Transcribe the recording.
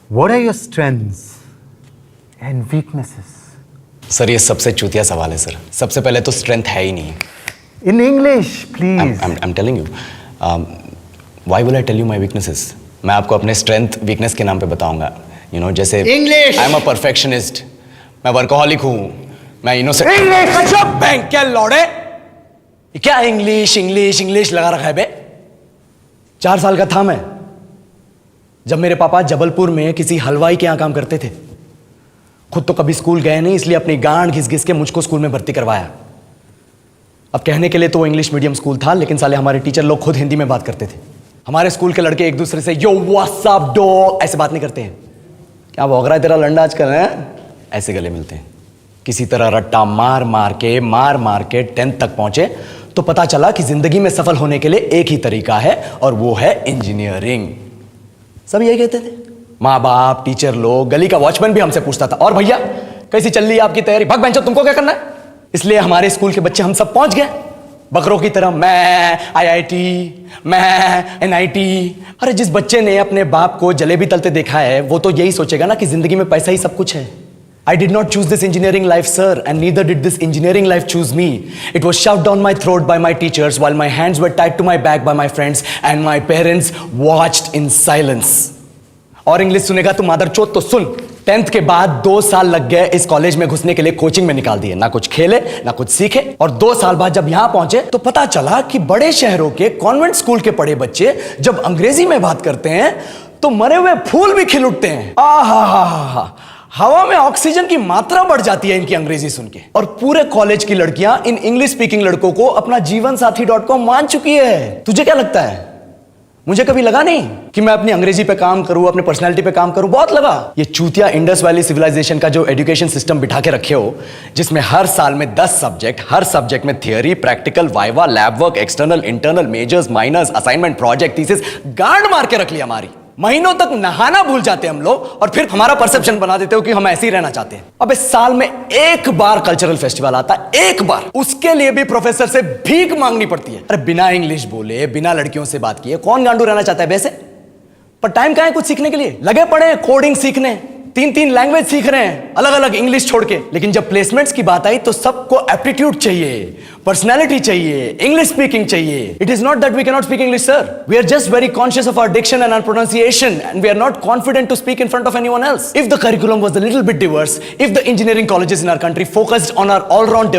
What are your strengths and weaknesses? Sir, ये सबसे चूतिया सवाल है सर। सबसे पहले तो स्ट्रेंथ है ही नहीं। In English, please. I'm telling you. Why will I tell you my weaknesses? मैं आपको अपने स्ट्रेंथ वीकनेस के नाम पे बताऊंगा। जैसे English! I am a perfectionist, मैं वर्कोहॉलिक हूँ, मैं इनोसेंट। English! बैंक क्या लौड़े? ये क्या इंग्लिश इंग्लिश इंग्लिश लगा रखा है बे? 4 साल का था मैं जब मेरे पापा जबलपुर में किसी हलवाई के यहाँ काम करते थे। खुद तो कभी स्कूल गए नहीं, इसलिए अपनी गांड घिस घिस के मुझको स्कूल में भर्ती करवाया। अब कहने के लिए तो वो इंग्लिश मीडियम स्कूल था, लेकिन साले हमारे टीचर लोग खुद हिंदी में बात करते थे। हमारे स्कूल के लड़के एक दूसरे से यो व्हाट्स अप डॉग ऐसे बात नहीं करते हैं। क्या भौंक रहा है तेरा लंडा आजकल है? ऐसे गले मिलते हैं। किसी तरह रट्टा मार मार के 10th तक पहुंचे तो पता चला कि जिंदगी में सफल होने के लिए एक ही तरीका है, और वो है इंजीनियरिंग। सब यही कहते थे, माँ बाप, टीचर लोग, गली का वॉचमैन भी हमसे पूछता था, और भैया कैसी चल रही है आपकी तैयारी? भग बेंचो, तुमको क्या करना है? इसलिए हमारे स्कूल के बच्चे हम सब पहुंच गए बकरों की तरह, मैं IIT, मैं NIT। अरे जिस बच्चे ने अपने बाप को जलेबी तलते देखा है वो तो यही सोचेगा ना कि जिंदगी में पैसा ही सब कुछ है। I did not choose this engineering life, sir, and neither did this engineering life choose me. It was shoved down my throat by my teachers while my hands were tied to my back by my friends and my parents watched in silence. और English सुनेगा तू मादरचोद तो सुन। 10th के बाद 2 साल लग गए इस कॉलेज में घुसने के लिए, कोचिंग में निकाल दिए। ना कुछ खेले ना कुछ सीखे, और 2 साल बाद जब यहां पहुंचे तो पता चला कि बड़े शहरों के कॉन्वेंट स्कूल के पढ़े बच्चे जब अंग्रेजी में बात करते हैं तो मरे हुए फूल भी खिल उठते हैं। आहा, हवा में ऑक्सीजन की मात्रा बढ़ जाती है इनकी अंग्रेजी सुन के। और पूरे कॉलेज की लड़कियां इन इंग्लिश स्पीकिंग लड़कों को अपना जीवनसाथी.com मान चुकी है। तुझे क्या लगता है? मुझे कभी लगा नहीं कि मैं अपनी अंग्रेजी पे काम करूं, अपनी पर्सनालिटी पे काम करूं। बहुत लगा। ये चूतिया इंडस वैली सिविलाइजेशन का जो एजुकेशन सिस्टम बिठा के रखे हो, जिसमें हर साल में 10 सब्जेक्ट, हर सब्जेक्ट में theory, practical, viva, lab work, external, internal, majors, minors, assignment, project, thesis, गांड मार के रख लिया हमारी। महीनों तक नहाना भूल जाते हम लोग, और फिर हमारा परसेप्शन बना देते हो कि हम ऐसे ही रहना चाहते हैं। अब इस साल में एक बार कल्चरल फेस्टिवल आता है, एक बार, उसके लिए भी प्रोफेसर से भीख मांगनी पड़ती है। अरे बिना इंग्लिश बोले, बिना लड़कियों से बात किए कौन गांडू रहना चाहता है वैसे? पर टाइम कहां है कुछ सीखने के लिए? लगे पड़े हैं कोडिंग सीखने, 3 लैंग्वेज सीख रहे हैं, अलग अलग इंग्लिश छोड़ के। लेकिन जब प्लेसमेंट्स की बात आई तो सबको एप्टीट्यूड चाहिए, पर्सनैलिटी चाहिए, इंग्लिश स्पीकिंग चाहिए। It is not that we can not speak English, sir. We are just very conscious of our diction and our pronunciation, and we are not confident to speak in front of anyone else. If the curriculum was a little bit diverse, if the engineering colleges in our country focused on our all round